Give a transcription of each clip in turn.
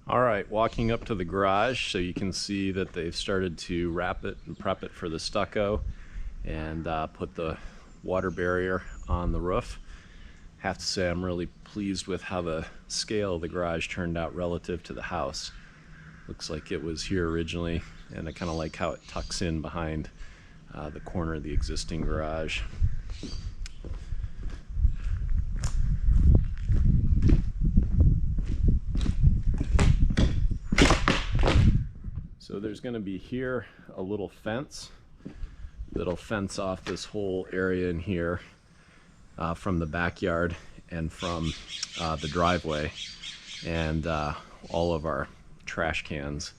All right, walking up to the garage, so you can see that they've started to wrap it and prep it for the stucco and put the water barrier on the roof. Have to say I'm really pleased with how the scale of the garage turned out relative to the house. Looks like it was here originally, and I kind of like how it tucks in behind the corner of the existing garage. So there's going to be here a little fence that'll fence off this whole area in here from the backyard and from the driveway, and all of our trash cans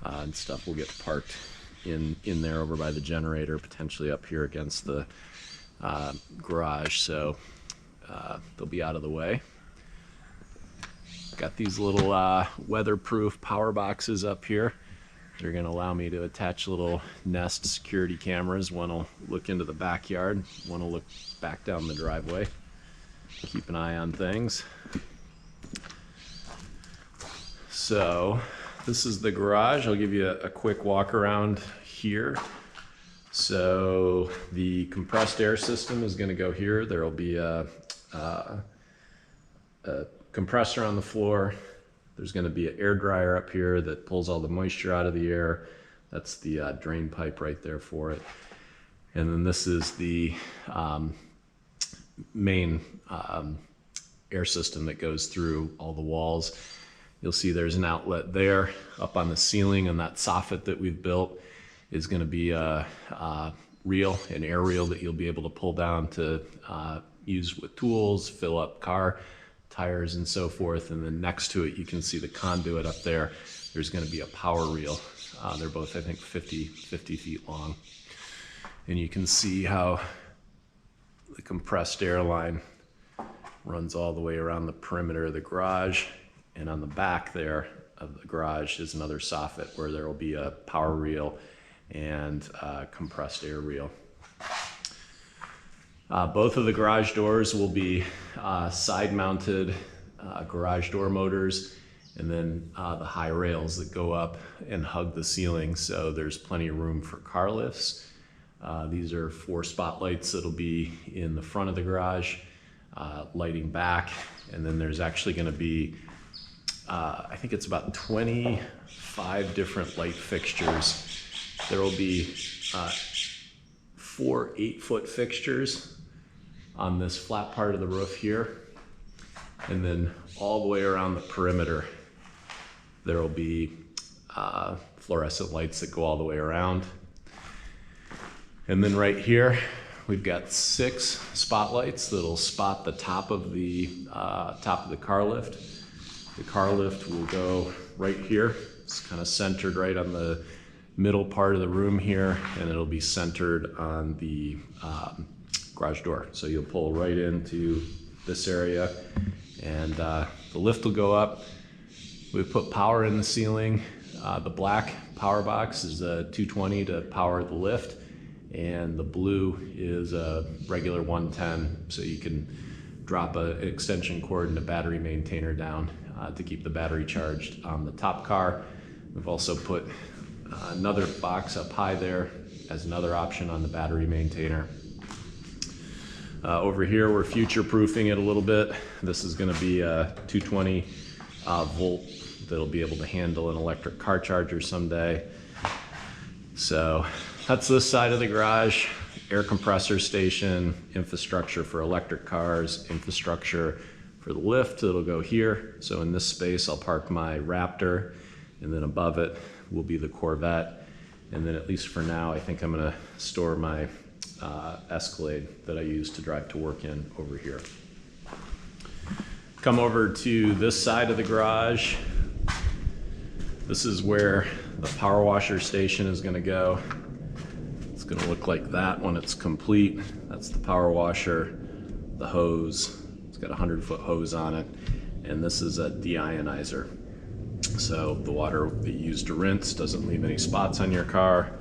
and stuff will get parked in there over by the generator, potentially up here against the garage, so they'll be out of the way. Got these little weatherproof power boxes up here. They're going to allow me to attach little Nest security cameras. One will look into the backyard, one will look back down the driveway. Keep an eye on things. So this is the garage. I'll give you a quick walk around here. So the compressed air system is going to go here. There will be a compressor on the floor. There's going to be an air dryer up here that pulls all the moisture out of the air. That's the drain pipe right there for it. And then this is the main air system that goes through all the walls. You'll see there's an outlet there. Up on the ceiling, and that soffit that we've built is going to be a reel, an air reel that you'll be able to pull down to use with tools, fill up car tires and so forth. And then next to it you can see the conduit up there. There's going to be a power reel. They're both, I think, 50 feet long, and you can see how the compressed air line runs all the way around the perimeter of the garage, and on the back there of the garage is another soffit where there will be a power reel and a compressed air reel. Both of the garage doors will be side-mounted garage door motors, and then the high rails that go up and hug the ceiling, so there's plenty of room for car lifts. These are 4 spotlights that'll be in the front of the garage, lighting back, and then there's actually going to be, I think it's about 25 different light fixtures. There will be 4 8-foot fixtures on this flat part of the roof here, and then all the way around the perimeter there will be fluorescent lights that go all the way around. And then right here we've got 6 spotlights that'll spot the top of the car lift. The car lift will go right here. It's kind of centered right on the middle part of the room here, and it'll be centered on the garage door. So you'll pull right into this area, and the lift will go up. We've put power in the ceiling. The black power box is a 220 to power the lift, and the blue is a regular 110, so you can drop an extension cord and a battery maintainer down to keep the battery charged on the top car. We've also put another box up high there as another option on the battery maintainer. Over here we're future-proofing it a little bit. This is going to be a 220 volt that'll be able to handle an electric car charger someday. So that's this side of the garage. Air compressor station, infrastructure for electric cars, infrastructure for the lift that'll go here. So in this space I'll park my Raptor, and then above it will be the Corvette, and then at least for now I think I'm going to store my Escalade that I use to drive to work in over here. Come over to this side of the garage. This is where the power washer station is going to go. It's going to look like that when it's complete. That's the power washer, the hose. It's got a 100-foot hose on it, and this is a deionizer. So the water that you use to rinse doesn't leave any spots on your car.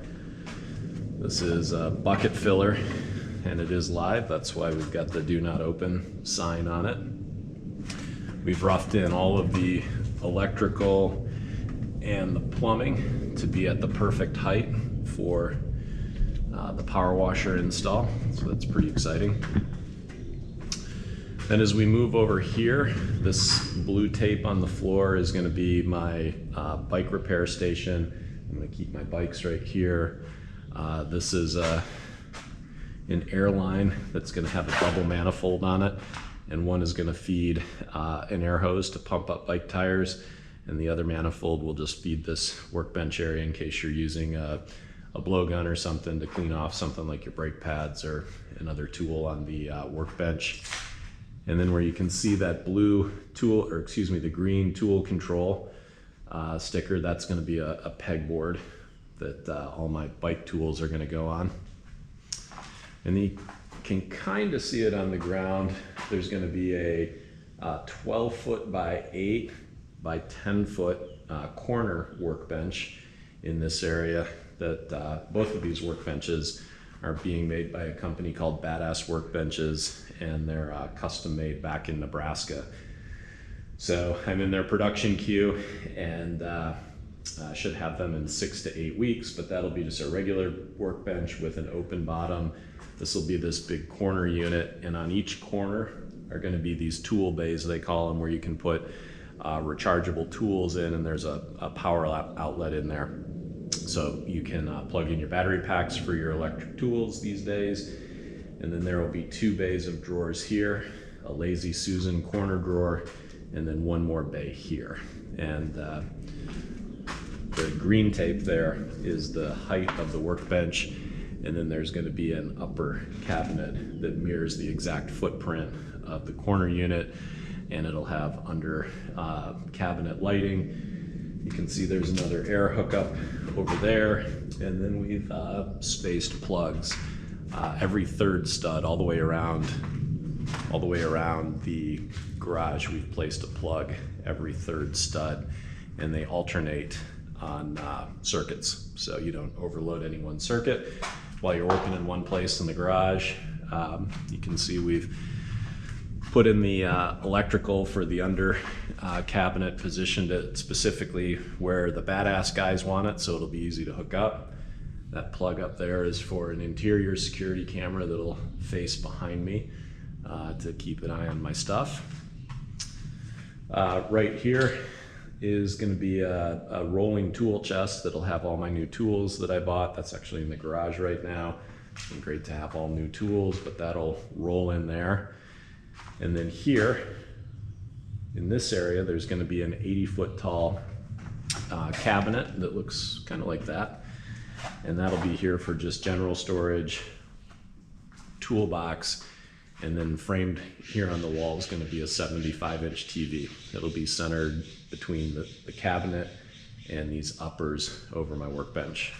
This is a bucket filler, and it is live. That's why we've got the do not open sign on it. We've roughed in all of the electrical and the plumbing to be at the perfect height for the power washer install. So that's pretty exciting. Then as we move over here, this blue tape on the floor is going to be my bike repair station. I'm going to keep my bikes right here. This is an air line that's going to have a double manifold on it, and one is going to feed an air hose to pump up bike tires, and the other manifold will just feed this workbench area in case you're using a blowgun or something to clean off something like your brake pads or another tool on the workbench. And then where you can see that blue tool, or excuse me, the green tool control sticker, that's going to be a pegboard that all my bike tools are going to go on. And you can kind of see it on the ground. There's going to be a 12 foot by 8 by 10 foot corner workbench in this area. That both of these workbenches are being made by a company called Badass Workbenches, and they're custom made back in Nebraska. So I'm in their production queue, and should have them in 6 to 8 weeks, but that'll be just a regular workbench with an open bottom. This will be this big corner unit, and on each corner are going to be these tool bays, they call them, where you can put rechargeable tools in, and there's a power outlet in there. So you can plug in your battery packs for your electric tools these days. And then there will be 2 bays of drawers here, a Lazy Susan corner drawer, and then one more bay here. And the green tape there is the height of the workbench. And then there's going to be an upper cabinet that mirrors the exact footprint of the corner unit, and it'll have under cabinet lighting. You can see there's another air hookup over there, and then we've spaced plugs every 3rd stud all the way around the garage. We've placed a plug every 3rd stud, and they alternate on circuits, so you don't overload any one circuit while you're working in one place in the garage. You can see we've put in the electrical for the under cabinet, positioned it specifically where the Badass guys want it, so it'll be easy to hook up. That plug up there is for an interior security camera that'll face behind me to keep an eye on my stuff. Right here is going to be a rolling tool chest that'll have all my new tools that I bought. That's actually in the garage right now. It's been great to have all new tools, but that'll roll in there. And then here, in this area, there's going to be an 80-foot tall cabinet that looks kind of like that. And that'll be here for just general storage, toolbox, and then framed here on the wall is going to be a 75-inch TV. It'll be centered between the cabinet and these uppers over my workbench.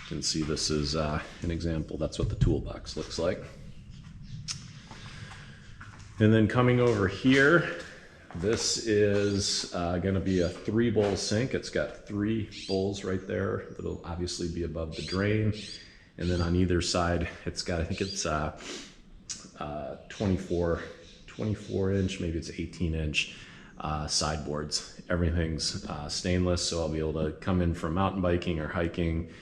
You can see this is an example. That's what the toolbox looks like. And then coming over here, this is going to be a 3-bowl sink. It's got 3 bowls right there that'll obviously be above the drain. And then on either side, it's got, I think it's 24 inch, maybe it's 18-inch sideboards. Everything's stainless, so I'll be able to come in from mountain biking or hiking